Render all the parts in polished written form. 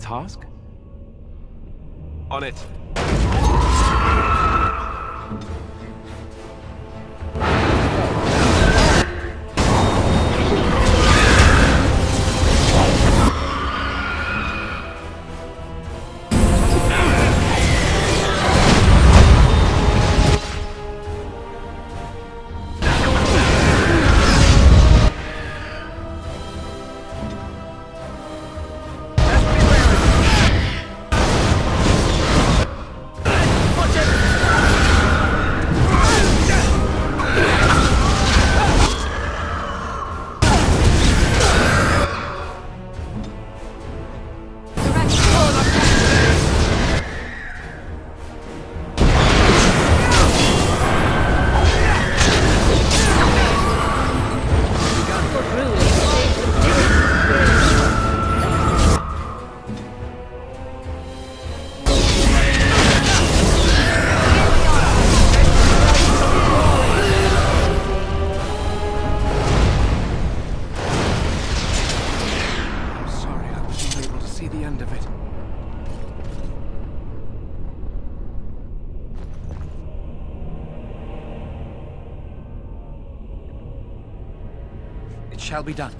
task? On it. It shall be done.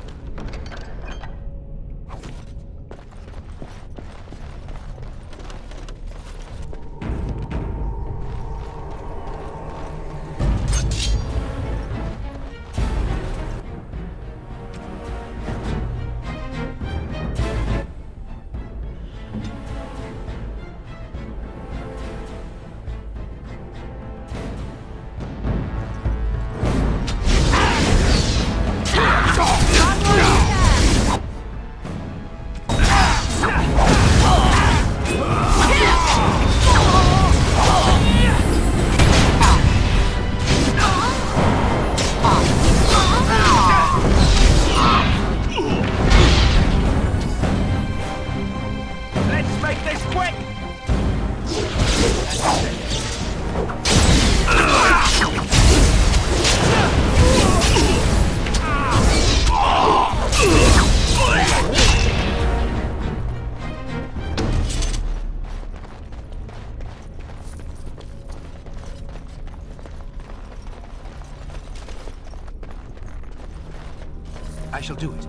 I shall do it.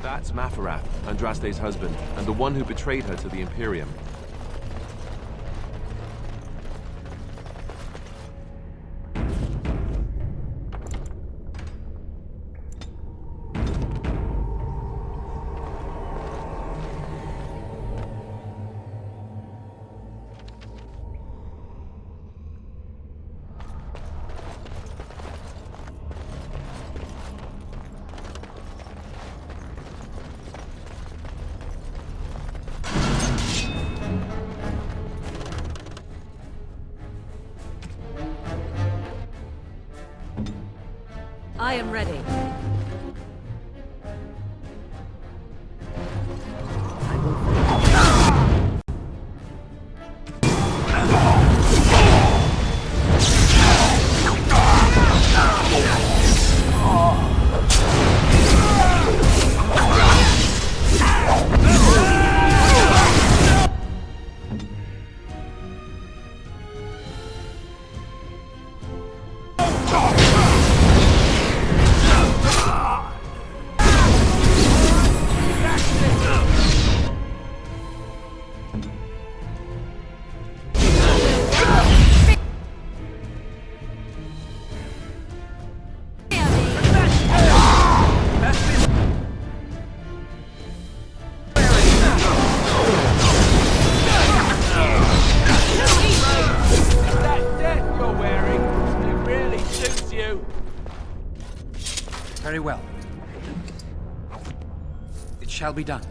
That's Mafarath, Andraste's husband, and the one who betrayed her to the Imperium. I am ready. Very well. It shall be done.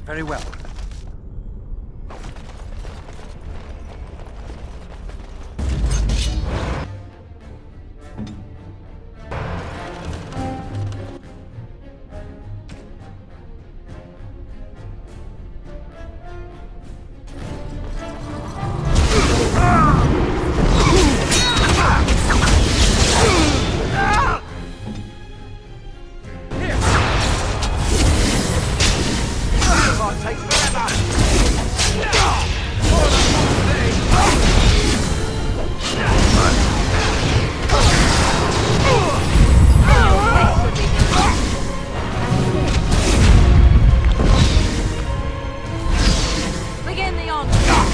Very well. Begin the onslaught.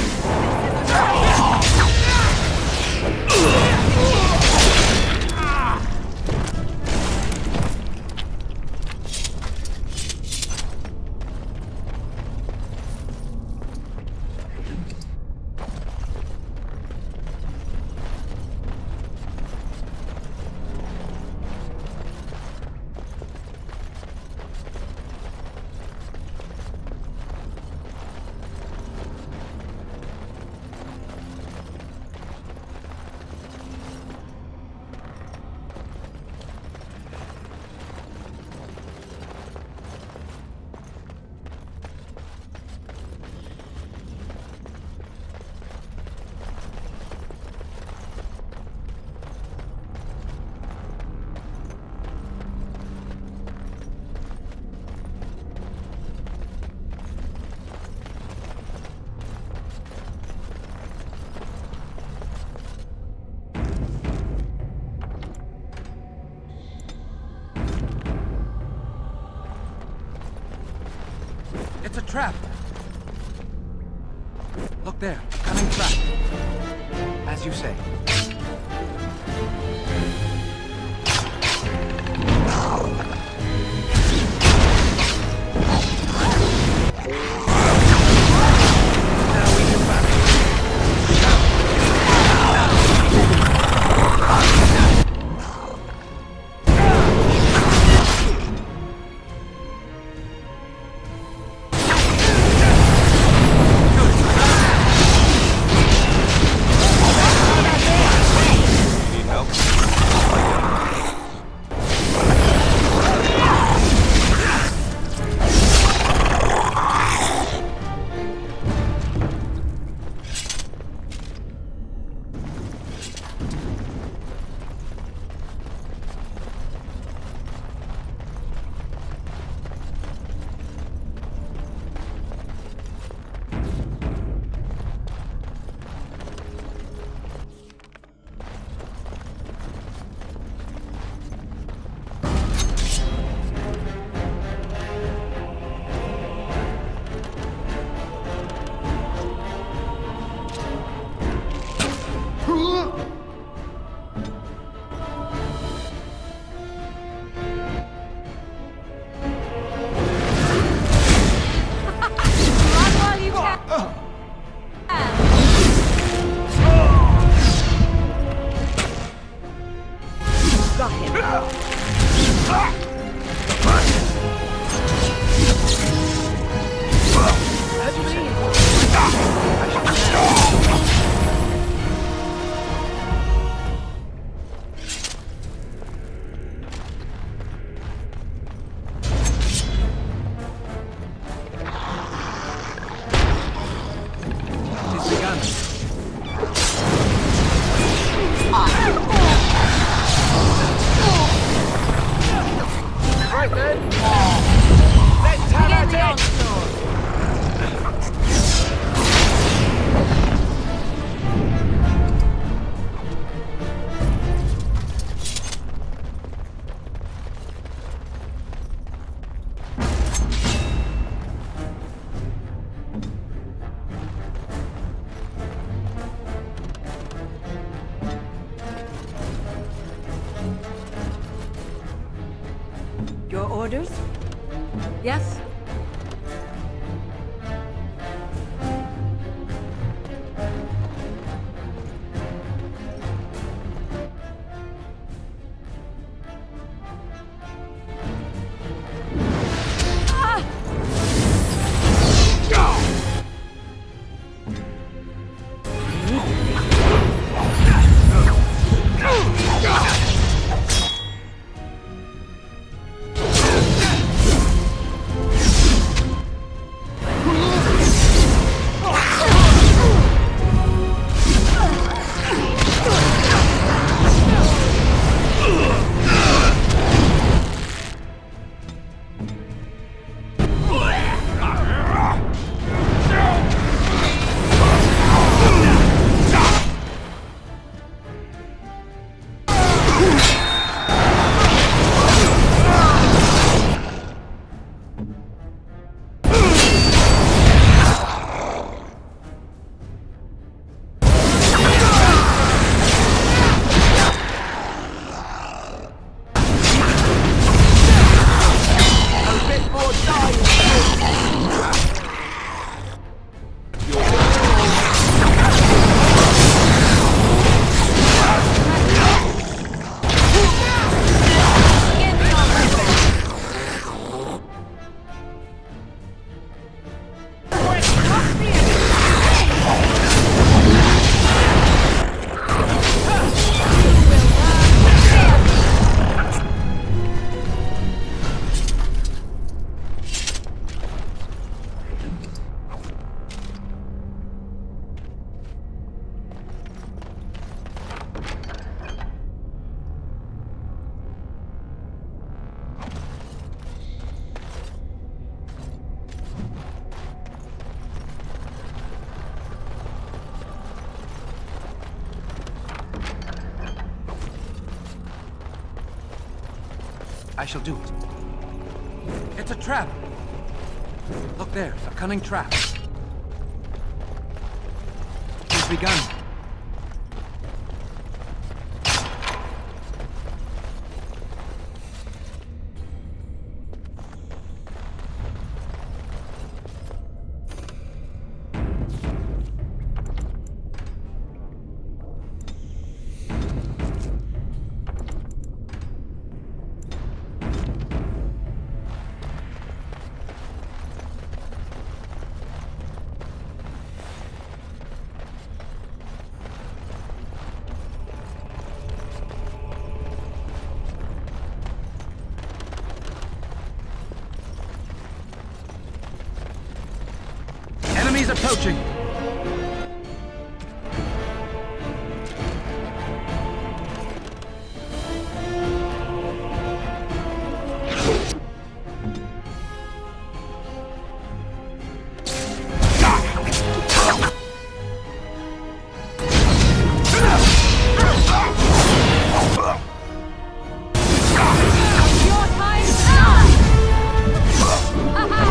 It's a trap! Look there, coming trap. As you say. Now we can back. Need help? Run while you can. Got him. It's begun. Right then. Let's have Begin the it! onslaught. Your orders? Yes? Ah! I shall do it. It's a trap! Look there, a cunning trap. It's begun. Enemies approaching! Your time's up! Aha!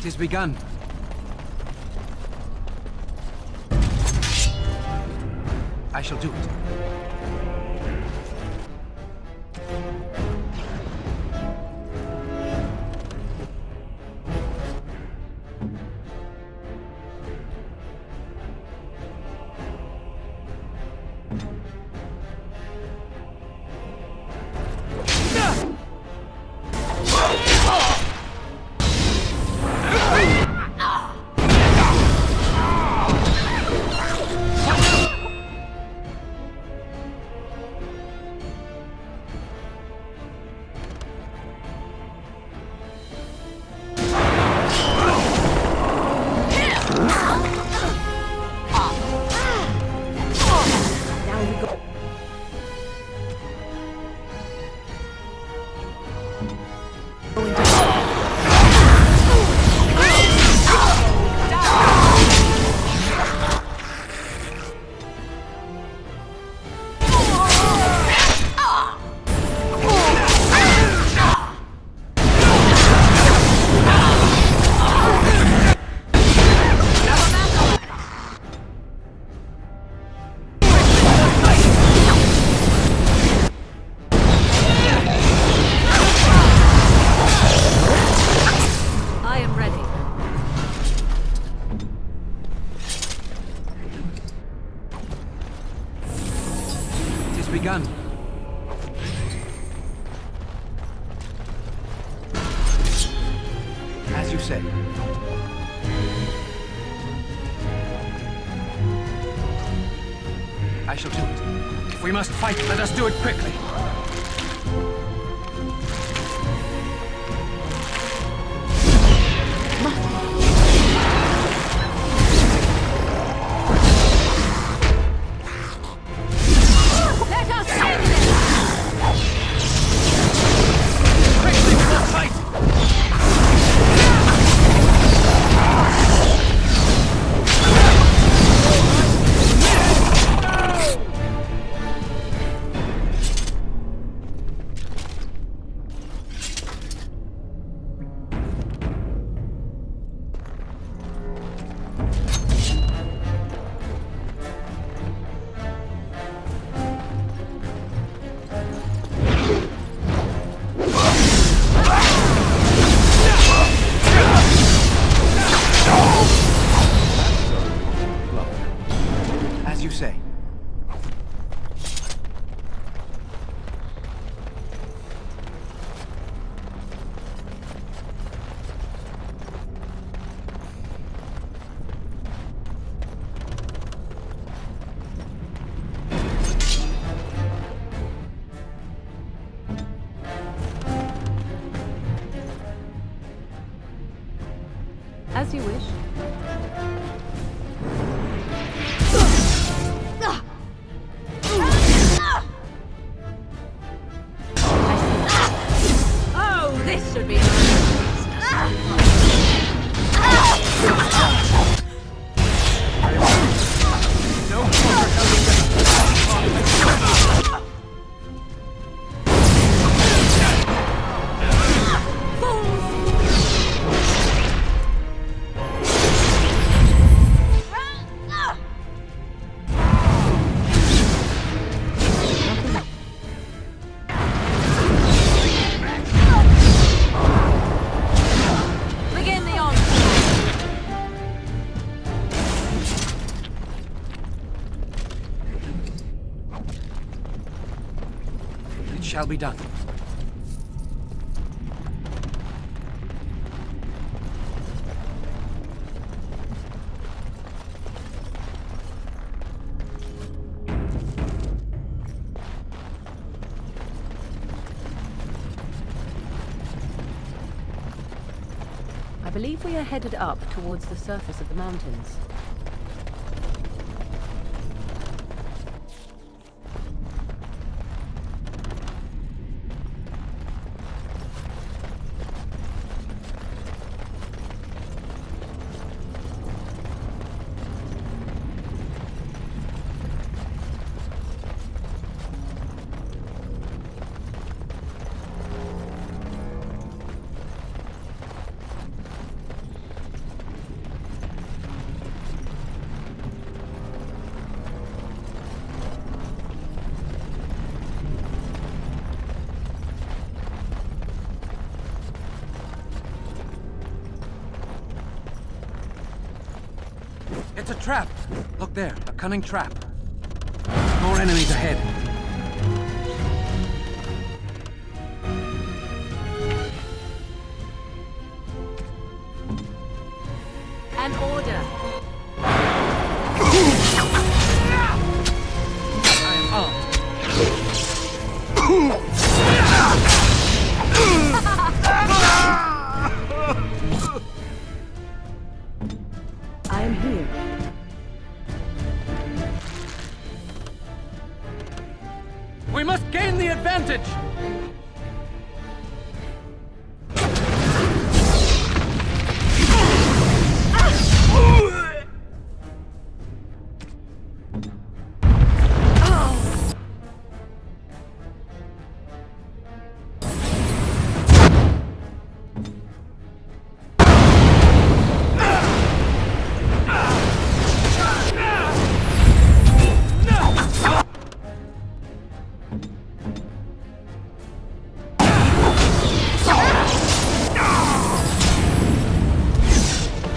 It is begun. I shall do it. Now we go. I am ready. It is begun. As you say. I shall do it. If we must fight, let us do it quickly. Let us end this! Quickly, we must fight! As you say. As you wish. Oh, this should be No longer shall be done. I believe we are headed up towards the surface of the mountains. It's a trap! Look there, a cunning trap. More enemies ahead. An order. I am armed. I am here. We must gain the advantage!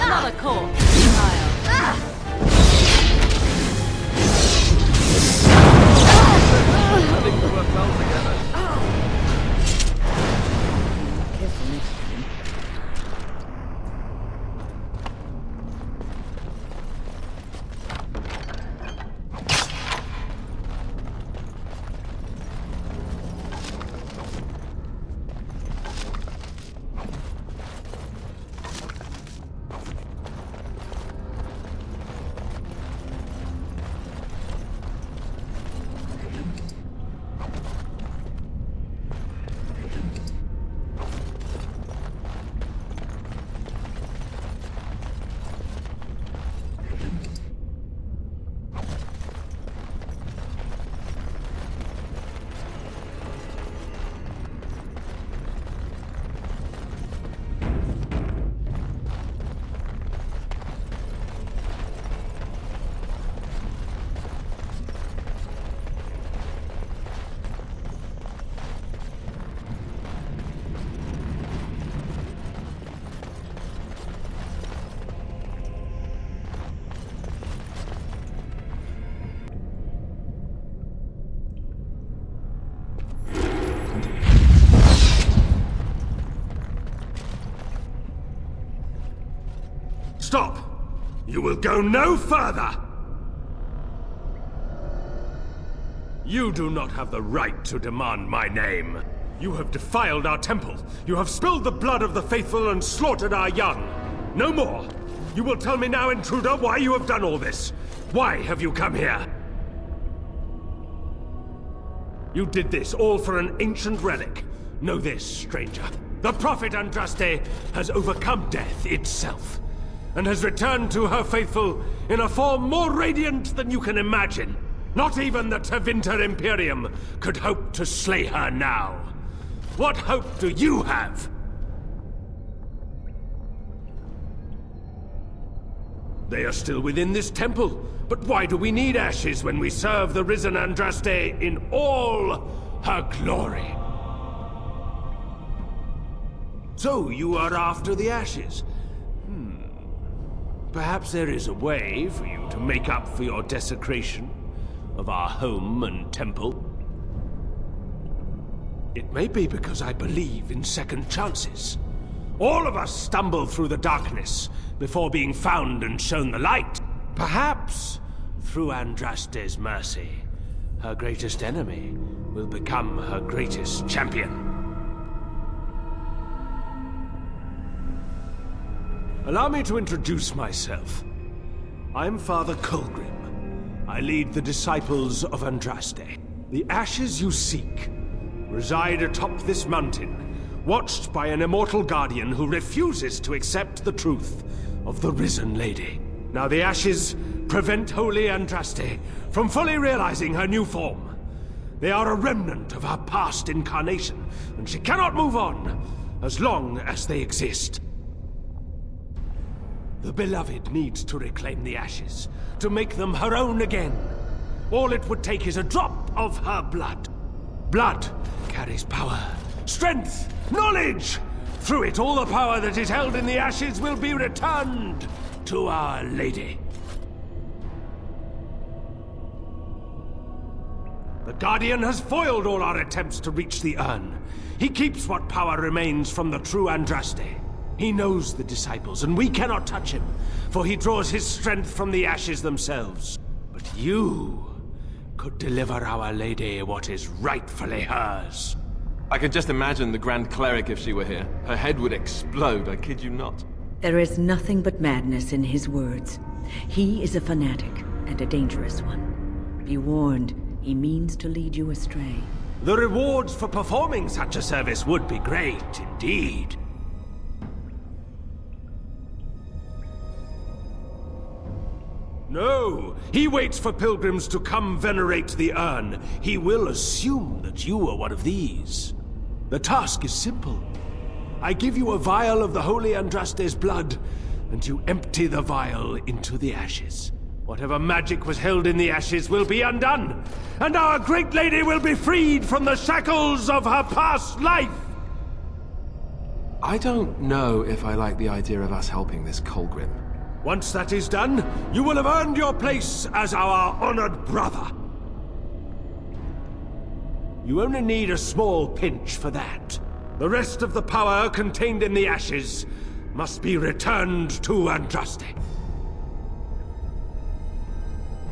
Another corpse, child. I think we work well together. Careful next time. Stop! You will go no further! You do not have the right to demand my name. You have defiled our temple. You have spilled the blood of the faithful and slaughtered our young. No more! You will tell me now, intruder, why you have done all this. Why have you come here? You did this all for an ancient relic. Know this, stranger. The Prophet Andraste has overcome death itself, and has returned to her faithful in a form more radiant than you can imagine. Not even the Tevinter Imperium could hope to slay her now. What hope do you have? They are still within this temple, but why do we need ashes when we serve the risen Andraste in all her glory? So you are after the ashes? Perhaps there is a way for you to make up for your desecration of our home and temple. It may be because I believe in second chances. All of us stumble through the darkness before being found and shown the light. Perhaps, through Andraste's mercy, her greatest enemy will become her greatest champion. Allow me to introduce myself. I'm Father Colgrim. I lead the disciples of Andraste. The ashes you seek reside atop this mountain, watched by an immortal guardian who refuses to accept the truth of the risen lady. Now the ashes prevent Holy Andraste from fully realizing her new form. They are a remnant of her past incarnation, and she cannot move on as long as they exist. The beloved needs to reclaim the ashes, to make them her own again. All it would take is a drop of her blood. Blood carries power, strength, knowledge! Through it, all the power that is held in the ashes will be returned to Our Lady. The Guardian has foiled all our attempts to reach the urn. He keeps what power remains from the true Andraste. He knows the disciples, and we cannot touch him, for he draws his strength from the ashes themselves. But you could deliver Our Lady what is rightfully hers. I could just imagine the Grand Cleric if she were here. Her head would explode, I kid you not. There is nothing but madness in his words. He is a fanatic, and a dangerous one. Be warned, he means to lead you astray. The rewards for performing such a service would be great, indeed. No! He waits for pilgrims to come venerate the urn. He will assume that you are one of these. The task is simple. I give you a vial of the Holy Andraste's blood, and you empty the vial into the ashes. Whatever magic was held in the ashes will be undone, and our great lady will be freed from the shackles of her past life! I don't know if I like the idea of us helping this Colgrim. Once that is done, you will have earned your place as our honored brother. You only need a small pinch for that. The rest of the power contained in the ashes must be returned to Andraste.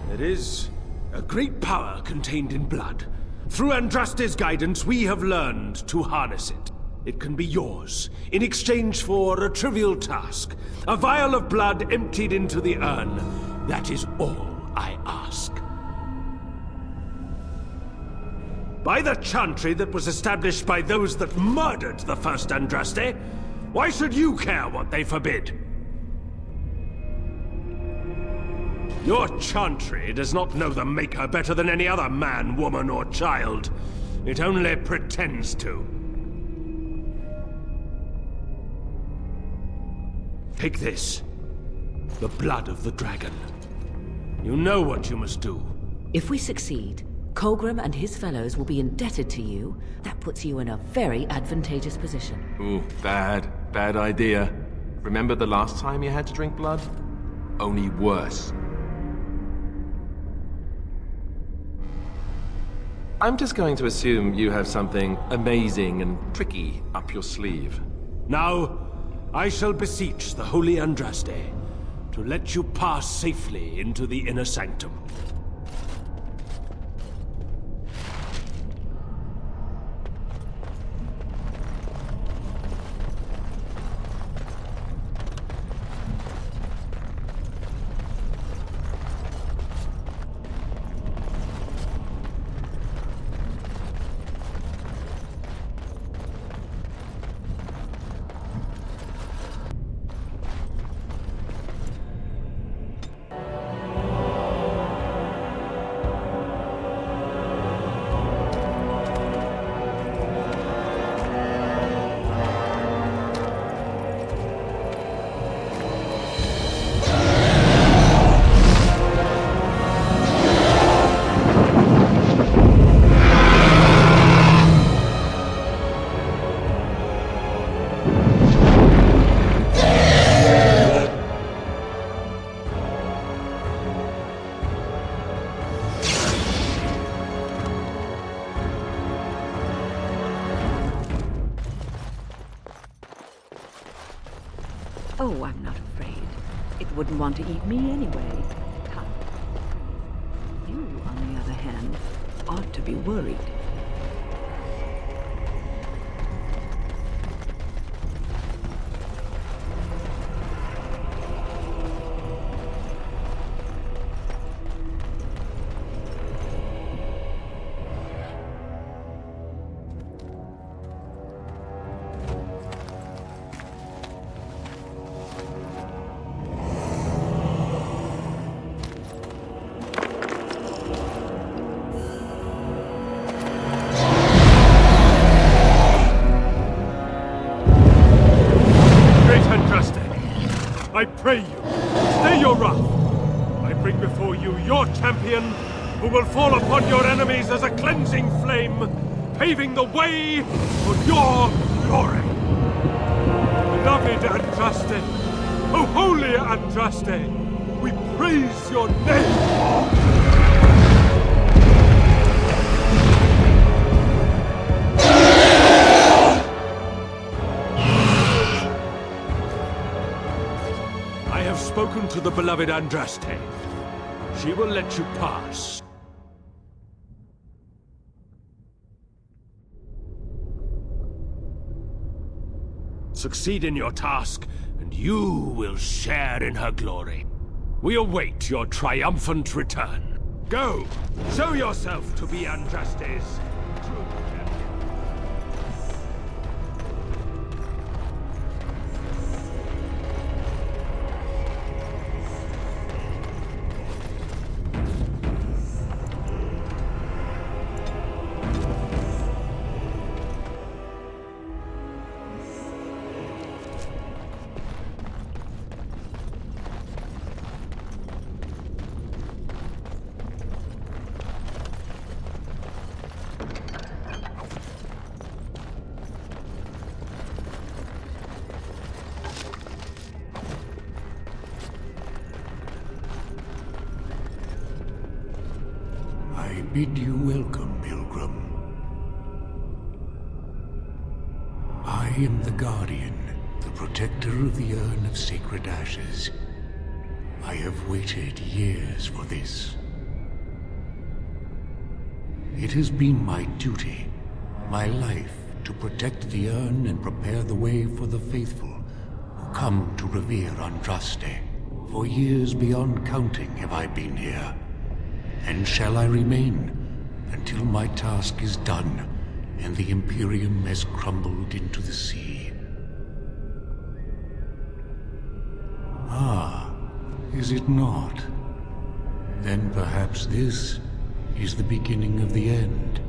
There is a great power contained in blood. Through Andraste's guidance, we have learned to harness it. It can be yours, in exchange for a trivial task. A vial of blood emptied into the urn. That is all I ask. By the chantry that was established by those that murdered the first Andraste, why should you care what they forbid? Your chantry does not know the Maker better than any other man, woman, or child. It only pretends to. Take this. The blood of the dragon. You know what you must do. If we succeed, Colgrim and his fellows will be indebted to you. That puts you in a very advantageous position. Ooh, bad idea. Remember the last time you had to drink blood? Only worse. I'm just going to assume you have something amazing and tricky up your sleeve. Now, I shall beseech the Holy Andraste to let you pass safely into the inner sanctum. Oh, I'm not afraid. It wouldn't want to eat me anyway. Come. You, on the other hand, ought to be worried. I pray you, stay your wrath. I bring before you your champion, who will fall upon your enemies as a cleansing flame, paving the way for your glory. Beloved Andraste, O holy Andraste, we praise your name. Spoken to the beloved Andraste. She will let you pass. Succeed in your task, and you will share in her glory. We await your triumphant return. Go! Show yourself to be Andraste's true champion. I bid you welcome, Pilgrim. I am the Guardian, the protector of the Urn of Sacred Ashes. I have waited years for this. It has been my duty, my life, to protect the urn and prepare the way for the faithful who come to revere Andraste. For years beyond counting have I been here, and shall I remain until my task is done and the Imperium has crumbled into the sea. Ah, is it not? Then perhaps this is the beginning of the end.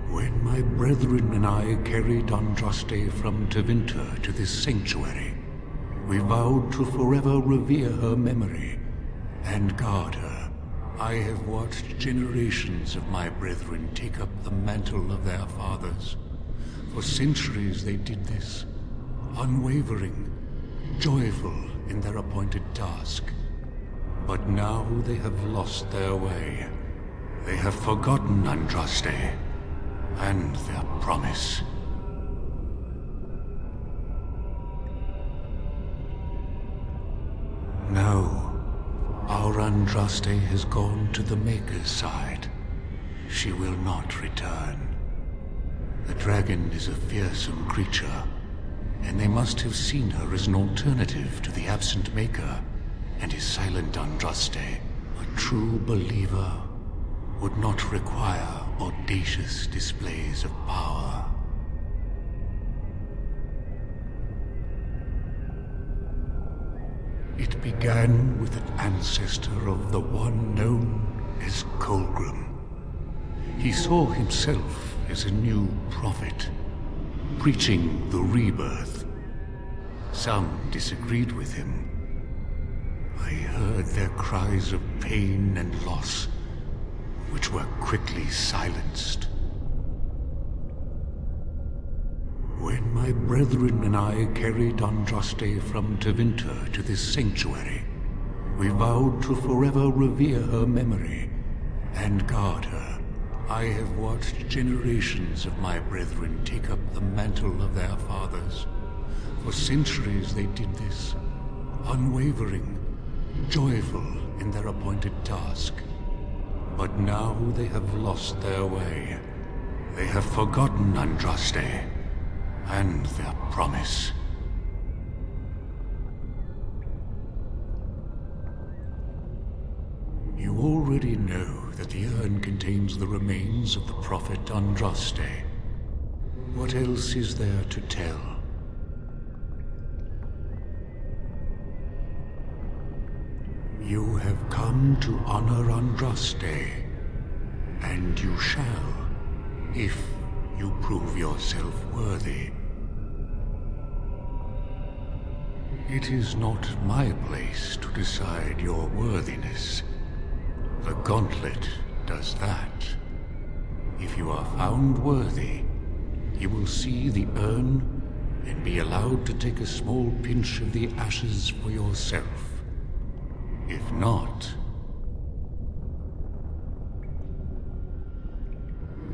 When my brethren and I carried Andraste from Tevinter to this sanctuary, we vowed to forever revere her memory and guard her. I have watched generations of my brethren take up the mantle of their fathers. For centuries they did this, unwavering, joyful in their appointed task. But now they have lost their way. They have forgotten Andraste and their promise. No. Our Andraste has gone to the Maker's side. She will not return. The dragon is a fearsome creature, and they must have seen her as an alternative to the absent Maker and his silent Andraste. A true believer would not require audacious displays of power. It began with an ancestor of the one known as Colgrim. He saw himself as a new prophet, preaching the rebirth. Some disagreed with him. I heard their cries of pain and loss, which were quickly silenced. When my brethren and I carried Andraste from Tevinter to this sanctuary, we vowed to forever revere her memory and guard her. I have watched generations of my brethren take up the mantle of their fathers. For centuries they did this, unwavering, joyful in their appointed task. But now they have lost their way. They have forgotten Andraste and their promise. You already know that the urn contains the remains of the prophet Andraste. What else is there to tell? You have come to honor Andraste, and you shall, if you prove yourself worthy. It is not my place to decide your worthiness. The gauntlet does that. If you are found worthy, you will see the urn and be allowed to take a small pinch of the ashes for yourself. If not...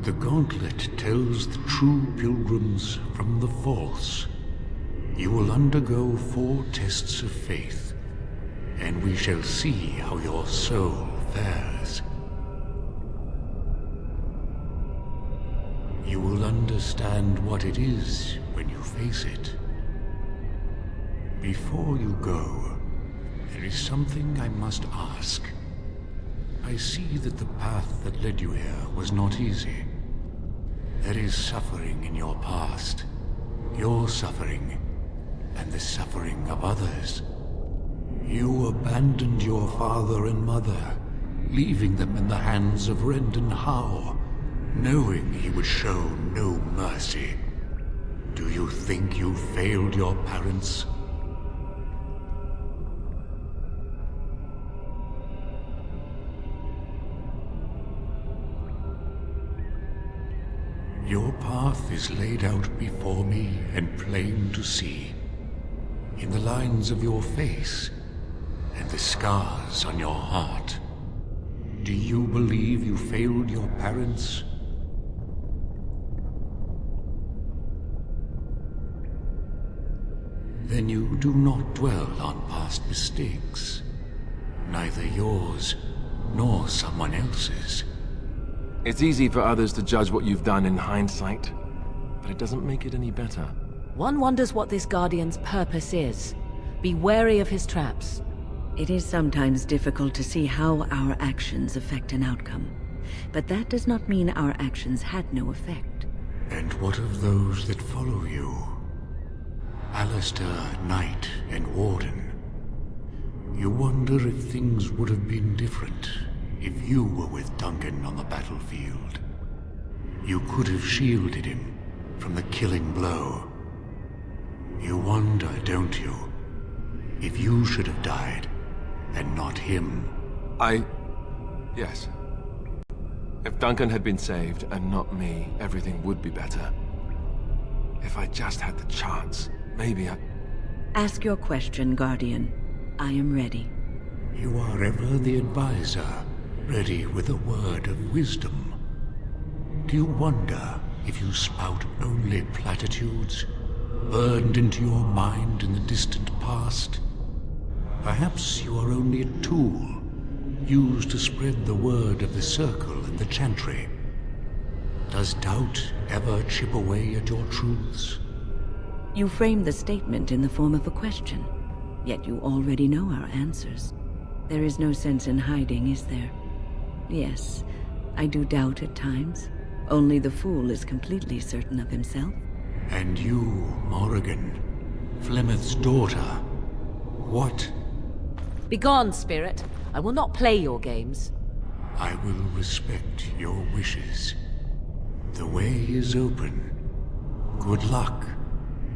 The gauntlet tells the true pilgrims from the false. You will undergo 4 tests of faith, and we shall see how your soul fares. You will understand what it is when you face it. Before you go, there is something I must ask. I see that the path that led you here was not easy. There is suffering in your past. Your suffering, and the suffering of others. You abandoned your father and mother, leaving them in the hands of Rendon Howe, knowing he would show no mercy. Do you think you failed your parents? Your path is laid out before me and plain to see. In the lines of your face and the scars on your heart. Do you believe you failed your parents? Then you do not dwell on past mistakes. Neither yours nor someone else's. It's easy for others to judge what you've done in hindsight, but it doesn't make it any better. One wonders what this Guardian's purpose is. Be wary of his traps. It is sometimes difficult to see how our actions affect an outcome. But that does not mean our actions had no effect. And what of those that follow you? Alistair, Knight, and Warden. You wonder if things would have been different if you were with Duncan on the battlefield. You could have shielded him from the killing blow. You wonder, don't you, if you should have died and not him? Yes. If Duncan had been saved and not me, everything would be better. If I just had the chance, maybe I... Ask your question, Guardian. I am ready. You are ever the advisor, ready with a word of wisdom. Do you wonder if you spout only platitudes, burned into your mind in the distant past? Perhaps you are only a tool, used to spread the word of the Circle and the Chantry. Does doubt ever chip away at your truths? You framed the statement in the form of a question, yet you already know our answers. There is no sense in hiding, is there? Yes, I do doubt at times. Only the fool is completely certain of himself. And you, Morrigan, Flemeth's daughter, what? Begone, spirit. I will not play your games. I will respect your wishes. The way is open. Good luck,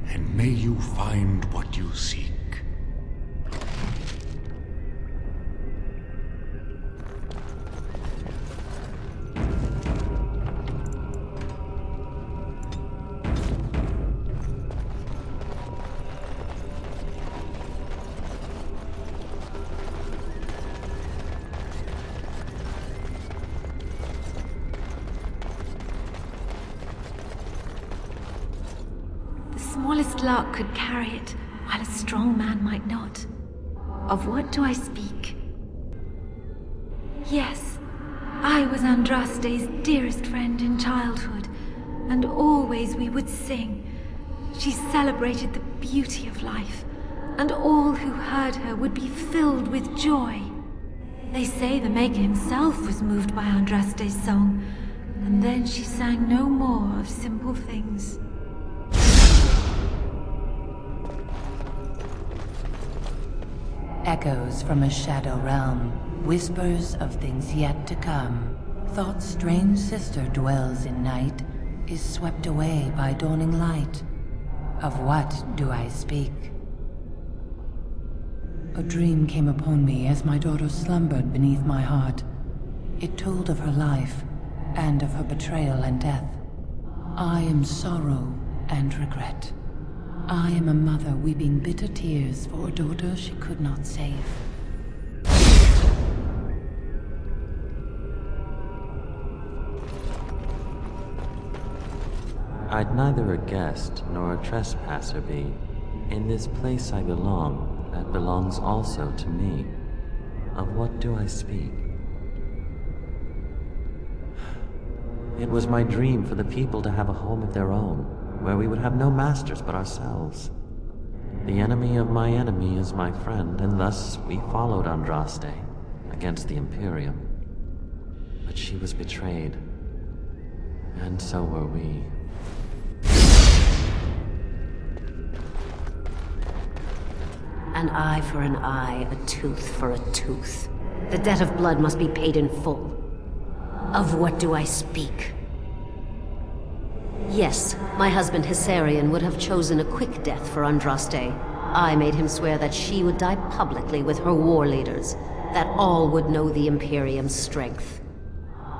and may you find what you seek. smallest lark could carry it, while a strong man might not. Of what do I speak? Yes, I was Andraste's dearest friend in childhood, and always we would sing. She celebrated the beauty of life, and all who heard her would be filled with joy. They say the Maker himself was moved by Andraste's song, and then she sang no more of simple things. Echoes from a shadow realm, whispers of things yet to come. Thought's strange sister dwells in night, is swept away by dawning light. Of what do I speak? A dream came upon me as my daughter slumbered beneath my heart. It told of her life, and of her betrayal and death. I am sorrow and regret. I am a mother weeping bitter tears for a daughter she could not save. I'd neither a guest nor a trespasser be. In this place I belong, that belongs also to me. Of what do I speak? It was my dream for the people to have a home of their own, where we would have no masters but ourselves. The enemy of my enemy is my friend, and thus we followed Andraste against the Imperium. But she was betrayed, and so were we. An eye for an eye, a tooth for a tooth. The debt of blood must be paid in full. Of what do I speak? Yes, my husband Hissarion would have chosen a quick death for Andraste. I made him swear that she would die publicly with her war leaders, that all would know the Imperium's strength.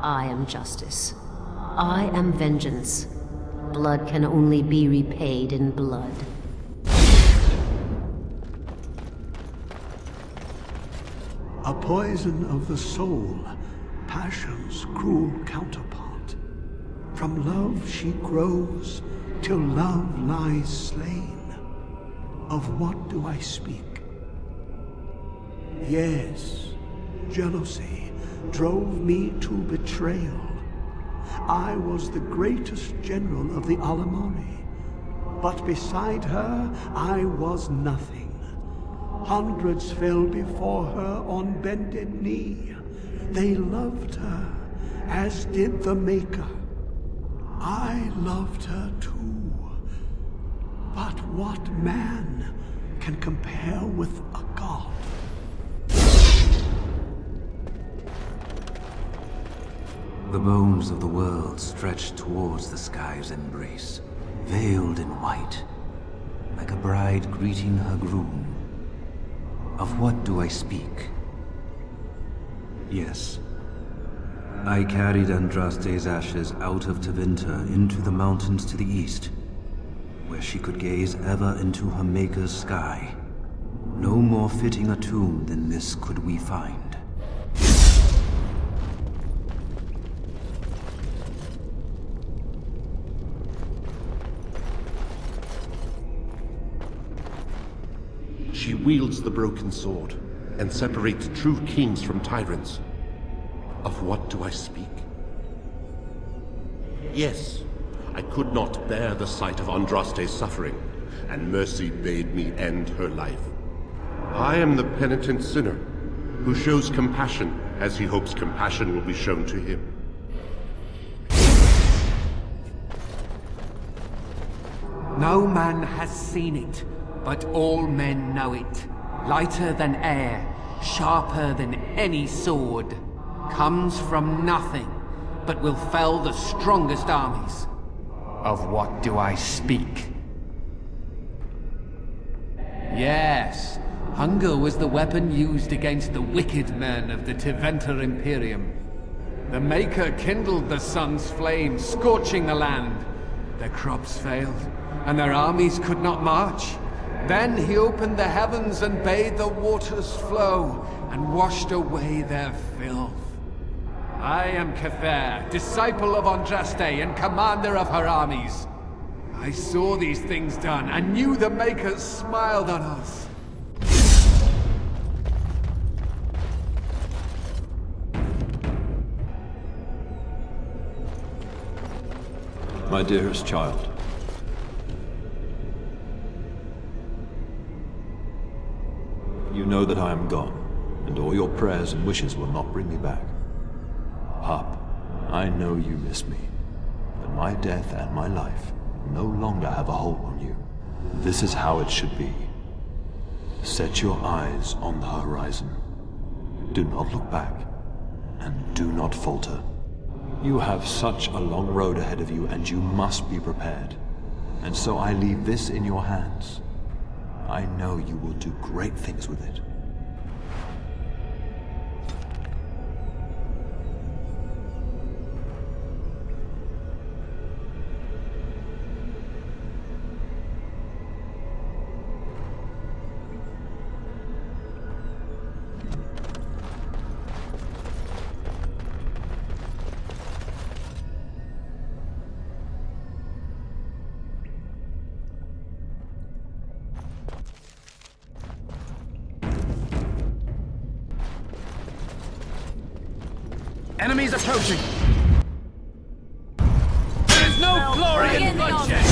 I am justice. I am vengeance. Blood can only be repaid in blood. A poison of the soul, passion's cruel counterpart. From love she grows, till love lies slain. Of what do I speak? Yes, jealousy drove me to betrayal. I was the greatest general of the Alamari, but beside her I was nothing. Hundreds fell before her on bended knee. They loved her, as did the Maker. I loved her too. But what man can compare with a god? The bones of the world stretched towards the sky's embrace, veiled in white, like a bride greeting her groom. Of what do I speak? Yes. I carried Andraste's ashes out of Tevinter into the mountains to the east, where she could gaze ever into her Maker's sky. No more fitting a tomb than this could we find. She wields the broken sword, and separates true kings from tyrants. Of what do I speak? Yes, I could not bear the sight of Andraste's suffering, and mercy bade me end her life. I am the penitent sinner, who shows compassion as he hopes compassion will be shown to him. No man has seen it, but all men know it. Lighter than air, sharper than any sword. Comes from nothing, but will fell the strongest armies. Of what do I speak? Yes, hunger was the weapon used against the wicked men of the Tevinter Imperium. The Maker kindled the sun's flame, scorching the land. Their crops failed, and their armies could not march. Then he opened the heavens and bade the waters flow, and washed away their filth. I am Kefir, disciple of Andraste and commander of her armies. I saw these things done and knew the Makers smiled on us. My dearest child. You know that I am gone, and all your prayers and wishes will not bring me back. Pup, I know you miss me, but my death and my life no longer have a hold on you. This is how it should be. Set your eyes on the horizon. Do not look back, and do not falter. You have such a long road ahead of you, and you must be prepared. And so I leave this in your hands. I know you will do great things with it. Enemies approaching! There is no glory in bloodshed!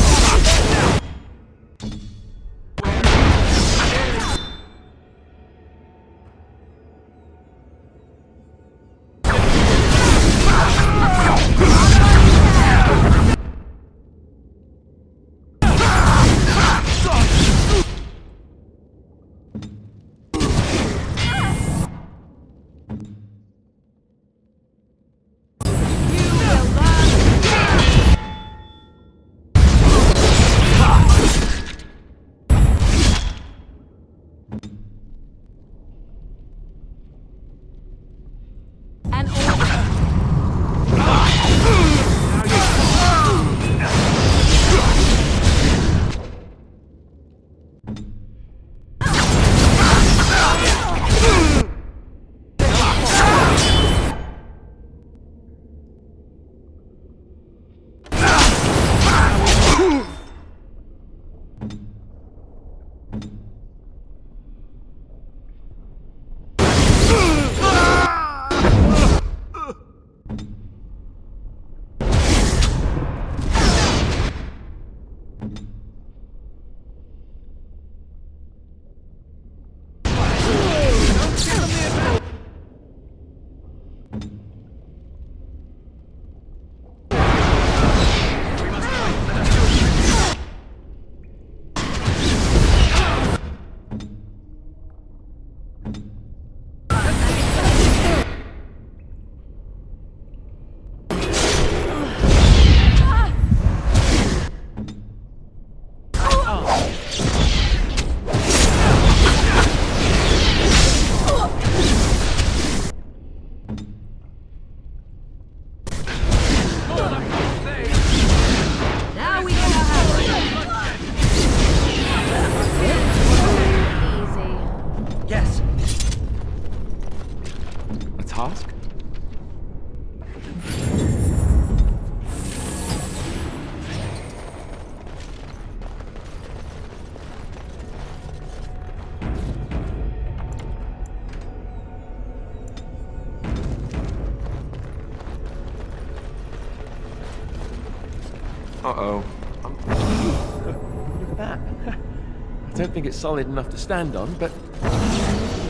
Uh-oh. Look at that. I don't think it's solid enough to stand on, but...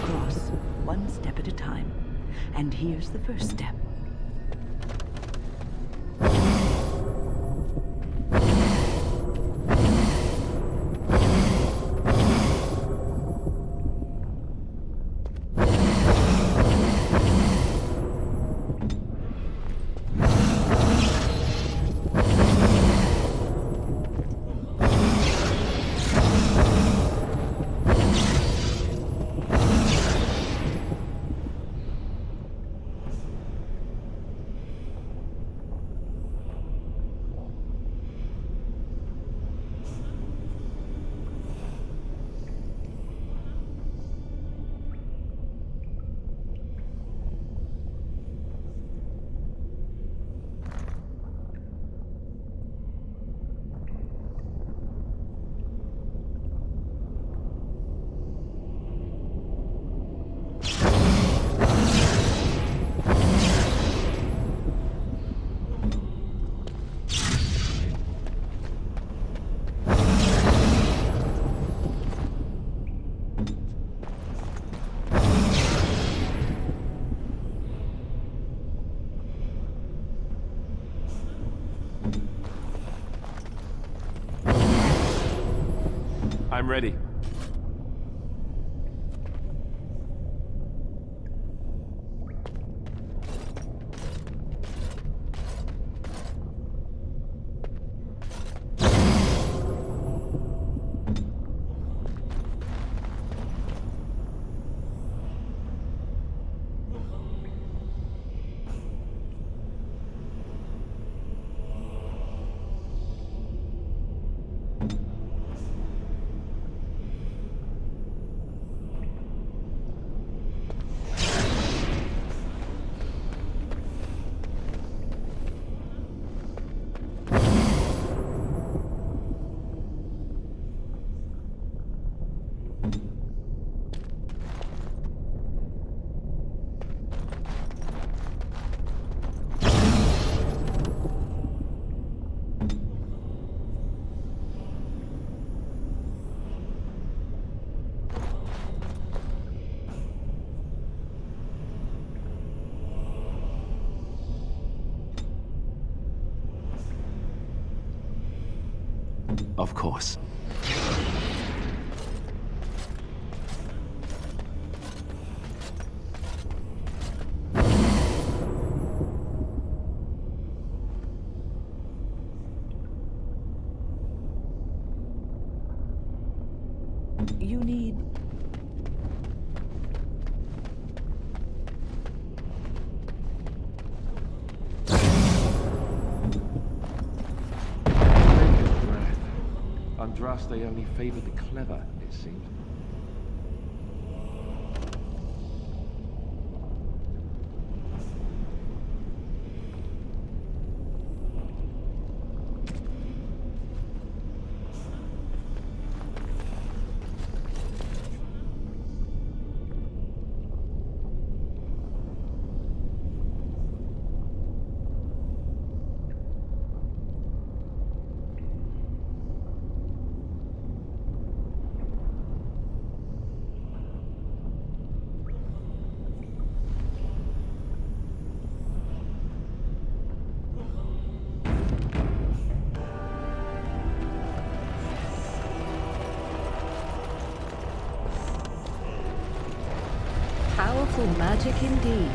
Across, one step at a time. And here's the first step. I'm ready. Of course. You need... Andraste only favored the clever, it seems. Powerful magic indeed.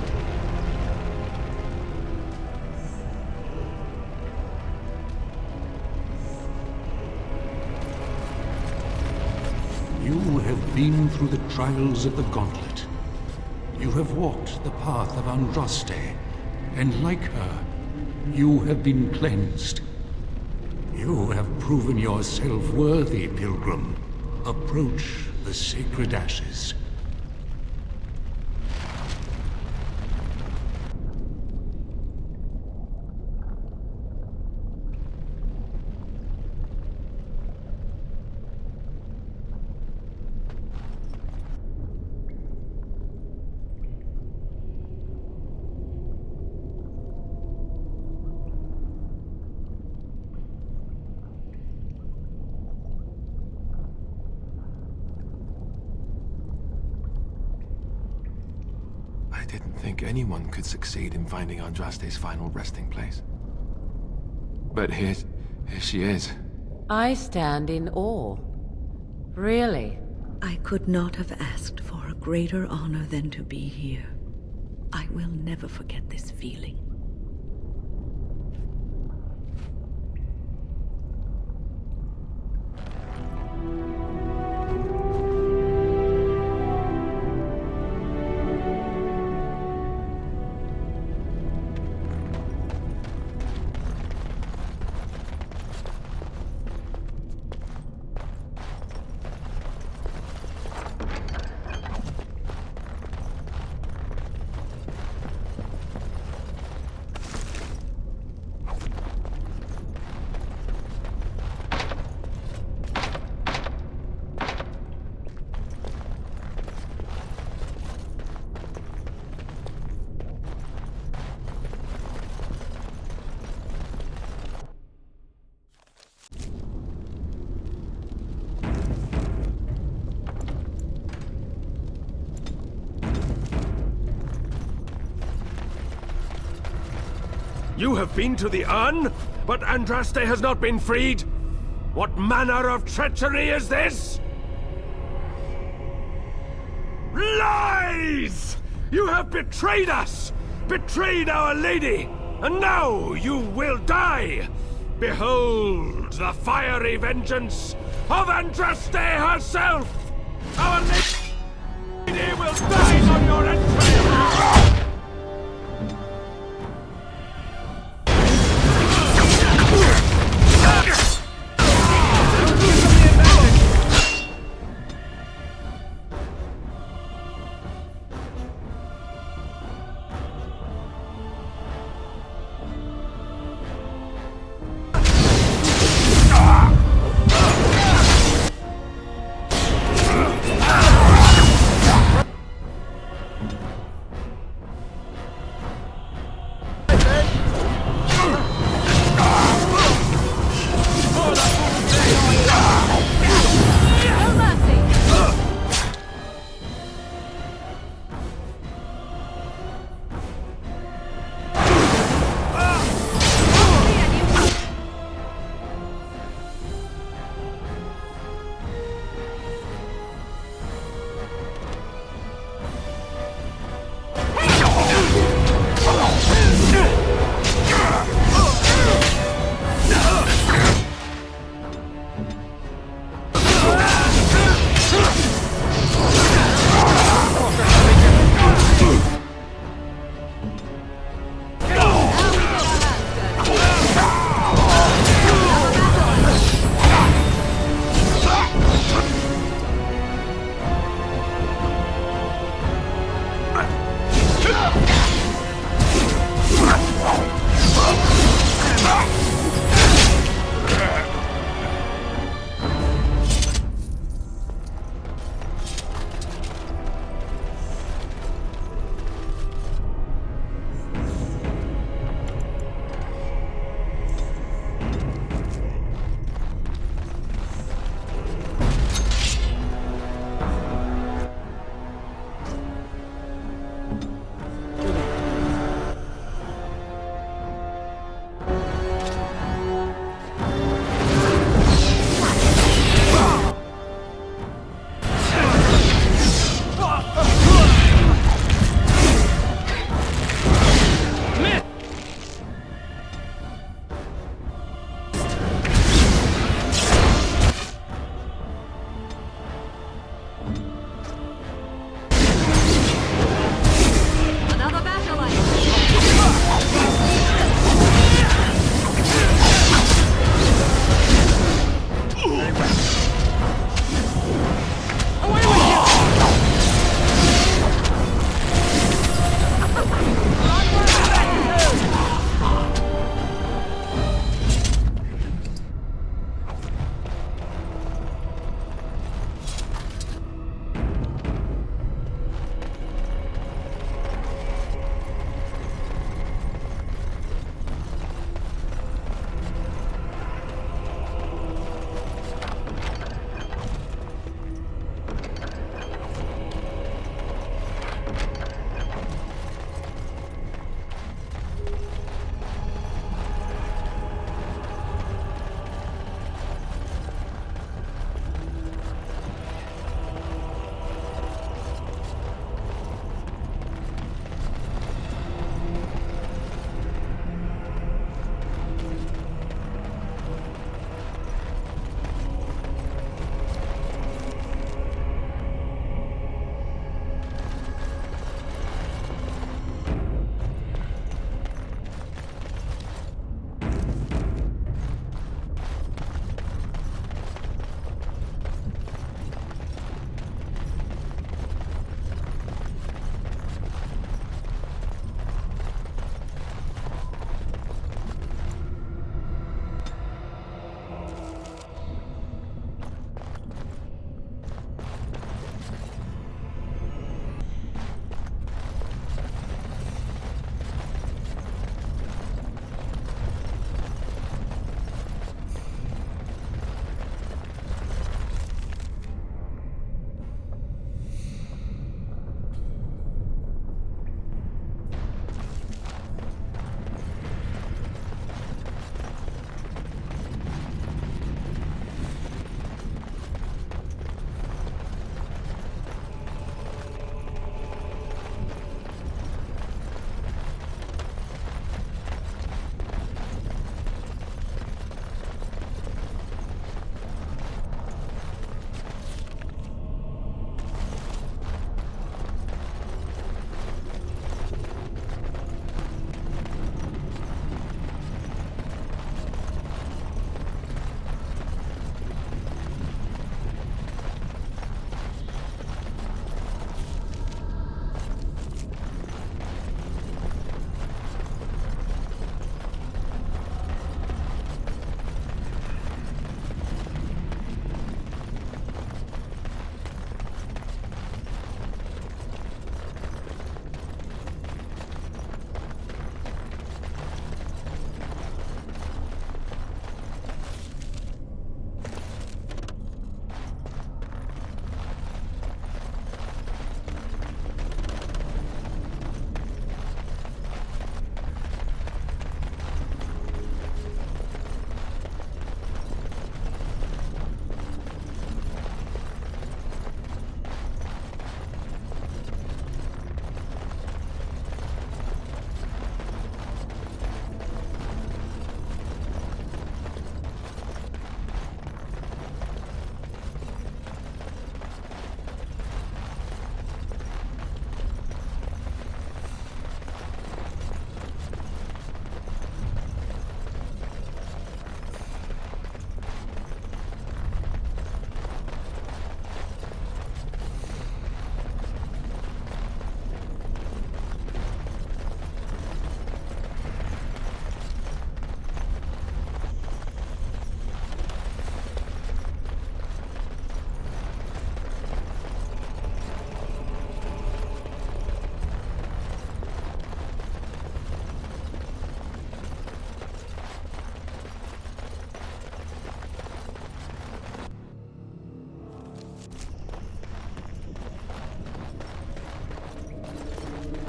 You have been through the trials of the Gauntlet. You have walked the path of Andraste, and like her, you have been cleansed. You have proven yourself worthy, Pilgrim. Approach the sacred ashes. I didn't think anyone could succeed in finding Andraste's final resting place. But here she is. I stand in awe. Really? I could not have asked for a greater honor than to be here. I will never forget this feeling. You have been to the urn, but Andraste has not been freed? What manner of treachery is this? Lies! You have betrayed us! Betrayed our lady! And now you will die! Behold the fiery vengeance of Andraste herself! Our lady will die on your entrails!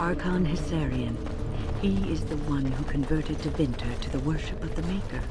Archon Hissarian. He is the one who converted Tevinter to the worship of the Maker.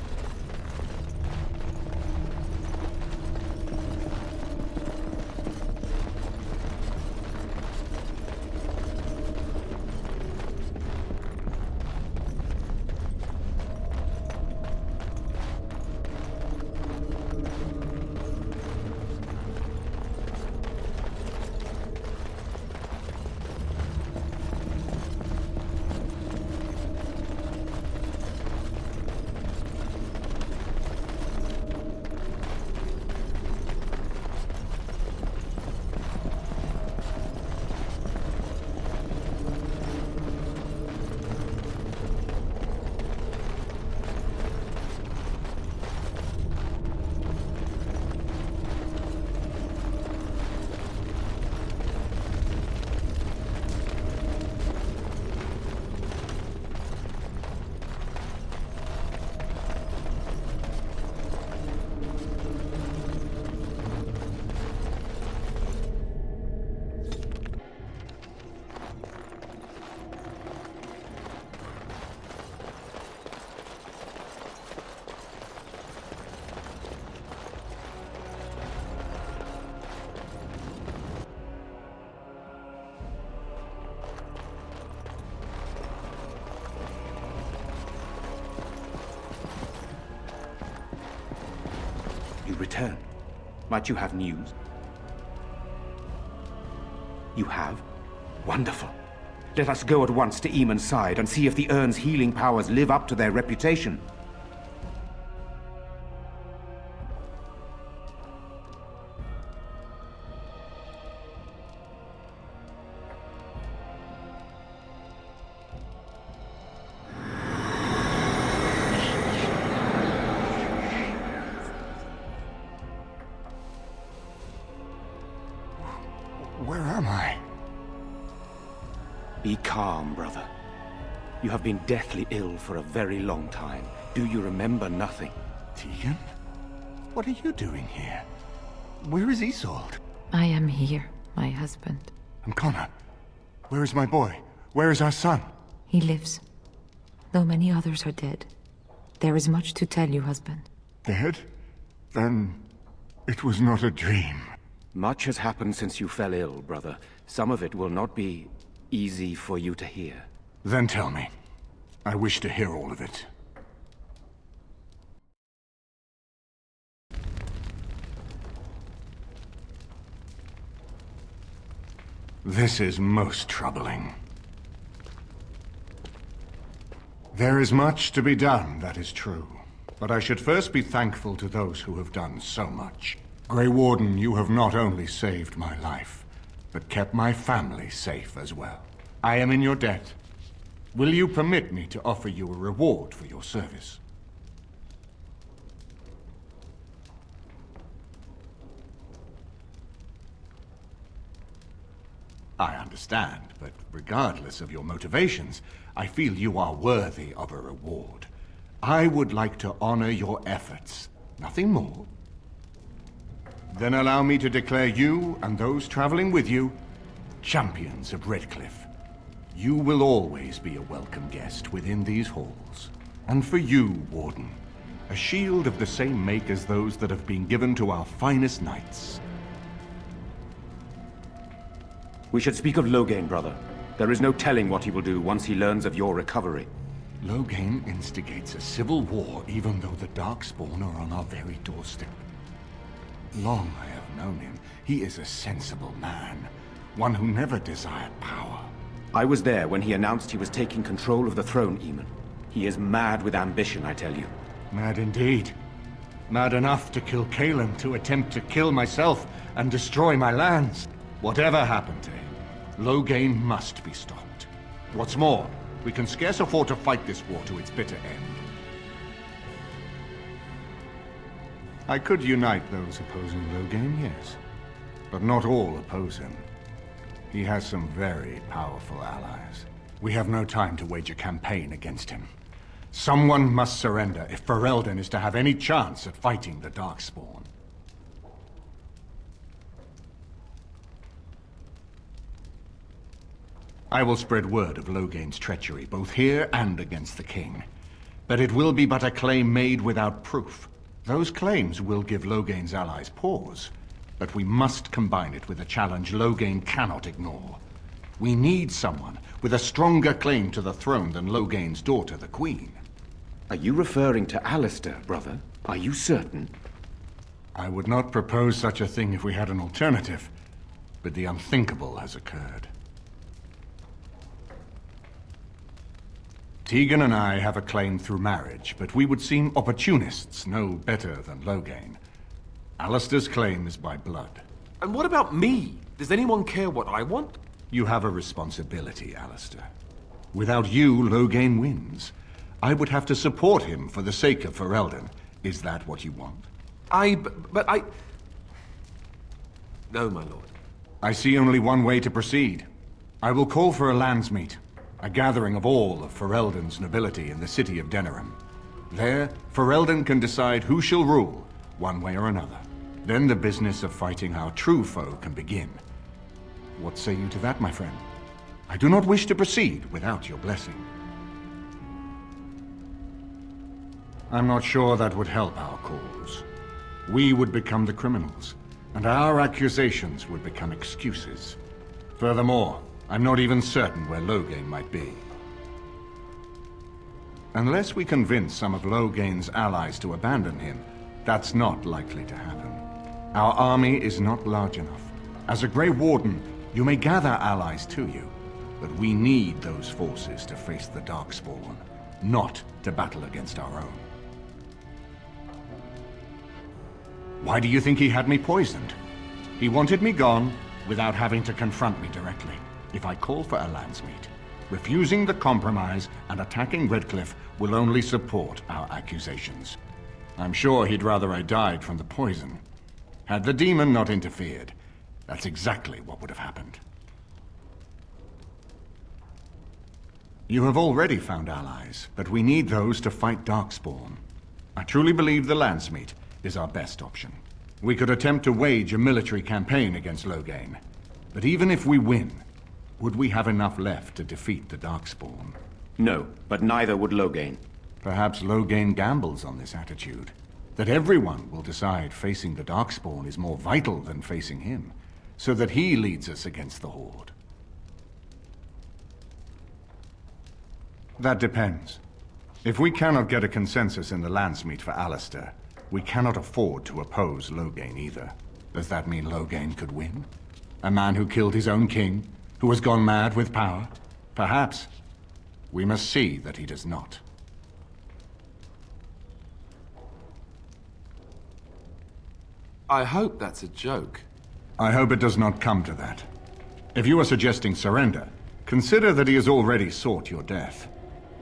You return. Might you have news? You have? Wonderful. Let us go at once to Eamon's side and see if the Urn's healing powers live up to their reputation. Where am I? Be calm, brother. You have been deathly ill for a very long time. Do you remember nothing? Tegan? What are you doing here? Where is Isolde? I am here, my husband. And Connor? Where is my boy? Where is our son? He lives, though many others are dead. There is much to tell you, husband. Dead? Then it was not a dream. Much has happened since you fell ill, brother. Some of it will not be easy for you to hear. Then tell me. I wish to hear all of it. This is most troubling. There is much to be done, that is true. But I should first be thankful to those who have done so much. Grey Warden, you have not only saved my life, but kept my family safe as well. I am in your debt. Will you permit me to offer you a reward for your service? I understand, but regardless of your motivations, I feel you are worthy of a reward. I would like to honor your efforts, nothing more. Then allow me to declare you and those traveling with you champions of Redcliffe. You will always be a welcome guest within these halls. And for you, Warden, a shield of the same make as those that have been given to our finest knights. We should speak of Loghain, brother. There is no telling what he will do once he learns of your recovery. Loghain instigates a civil war even though the Darkspawn are on our very doorstep. Long I have known him. He is a sensible man. One who never desired power. I was there when he announced he was taking control of the throne, Eamon. He is mad with ambition, I tell you. Mad indeed. Mad enough to kill Caleb, to attempt to kill myself and destroy my lands. Whatever happened to him, Loghain must be stopped. What's more, we can scarce afford to fight this war to its bitter end. I could unite those opposing Loghain, yes. But not all oppose him. He has some very powerful allies. We have no time to wage a campaign against him. Someone must surrender if Ferelden is to have any chance at fighting the Darkspawn. I will spread word of Logain's treachery, both here and against the king. But it will be but a claim made without proof. Those claims will give Logain's allies pause, but we must combine it with a challenge Logain cannot ignore. We need someone with a stronger claim to the throne than Logain's daughter, the Queen. Are you referring to Alistair, brother? Are you certain? I would not propose such a thing if we had an alternative, but the unthinkable has occurred. Tegan and I have a claim through marriage, but we would seem opportunists no better than Logain. Alistair's claim is by blood. And what about me? Does anyone care what I want? You have a responsibility, Alistair. Without you, Logain wins. I would have to support him for the sake of Ferelden. Is that what you want? No, my lord. I see only one way to proceed. I will call for a landsmeet, a gathering of all of Ferelden's nobility in the city of Denerim. There, Ferelden can decide who shall rule, one way or another. Then the business of fighting our true foe can begin. What say you to that, my friend? I do not wish to proceed without your blessing. I'm not sure that would help our cause. We would become the criminals, and our accusations would become excuses. Furthermore, I'm not even certain where Logain might be. Unless we convince some of Logain's allies to abandon him, that's not likely to happen. Our army is not large enough. As a Grey Warden, you may gather allies to you, but we need those forces to face the Darkspawn, not to battle against our own. Why do you think he had me poisoned? He wanted me gone without having to confront me directly. If I call for a landsmeet, refusing the compromise and attacking Redcliffe will only support our accusations. I'm sure he'd rather I died from the poison. Had the demon not interfered, that's exactly what would have happened. You have already found allies, but we need those to fight Darkspawn. I truly believe the landsmeet is our best option. We could attempt to wage a military campaign against Logain, but even if we win, would we have enough left to defeat the Darkspawn? No, but neither would Logain. Perhaps Logain gambles on this attitude, that everyone will decide facing the Darkspawn is more vital than facing him, so that he leads us against the Horde. That depends. If we cannot get a consensus in the landsmeet for Alistair, we cannot afford to oppose Logain either. Does that mean Logain could win? A man who killed his own king, who has gone mad with power? Perhaps. We must see that he does not. I hope that's a joke. I hope it does not come to that. If you are suggesting surrender, consider that he has already sought your death.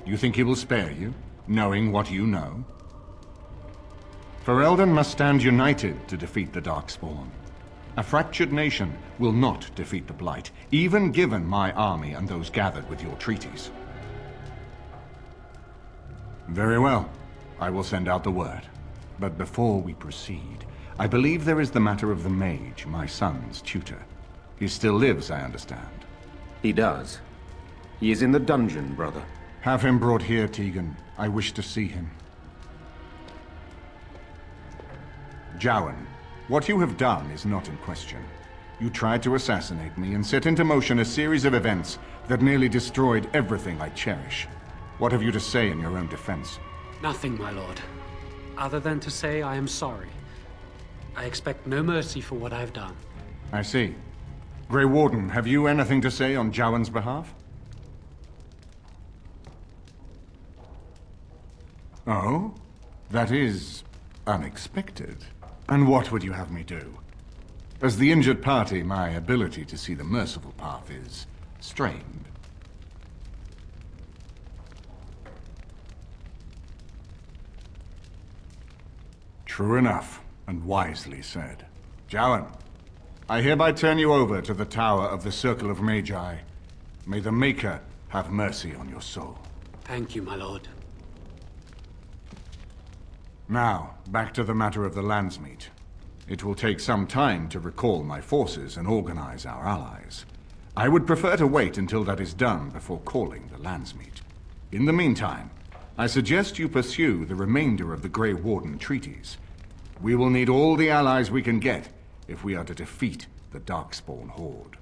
You think he will spare you, knowing what you know? Ferelden must stand united to defeat the Darkspawn. A fractured nation will not defeat the Blight, even given my army and those gathered with your treaties. Very well. I will send out the word. But before we proceed, I believe there is the matter of the mage, my son's tutor. He still lives, I understand. He does. He is in the dungeon, brother. Have him brought here, Tegan. I wish to see him. Jowan, what you have done is not in question. You tried to assassinate me and set into motion a series of events that nearly destroyed everything I cherish. What have you to say in your own defense? Nothing, my lord. Other than to say I am sorry. I expect no mercy for what I've done. I see. Grey Warden, have you anything to say on Jowan's behalf? Oh? That is unexpected. And what would you have me do? As the injured party, my ability to see the merciful path is strained. True enough, and wisely said. Jowan, I hereby turn you over to the Tower of the Circle of Magi. May the Maker have mercy on your soul. Thank you, my lord. Now, back to the matter of the landsmeet. It will take some time to recall my forces and organize our allies. I would prefer to wait until that is done before calling the Landsmeet. In the meantime, I suggest you pursue the remainder of the Grey Warden treaties. We will need all the allies we can get if we are to defeat the Darkspawn Horde.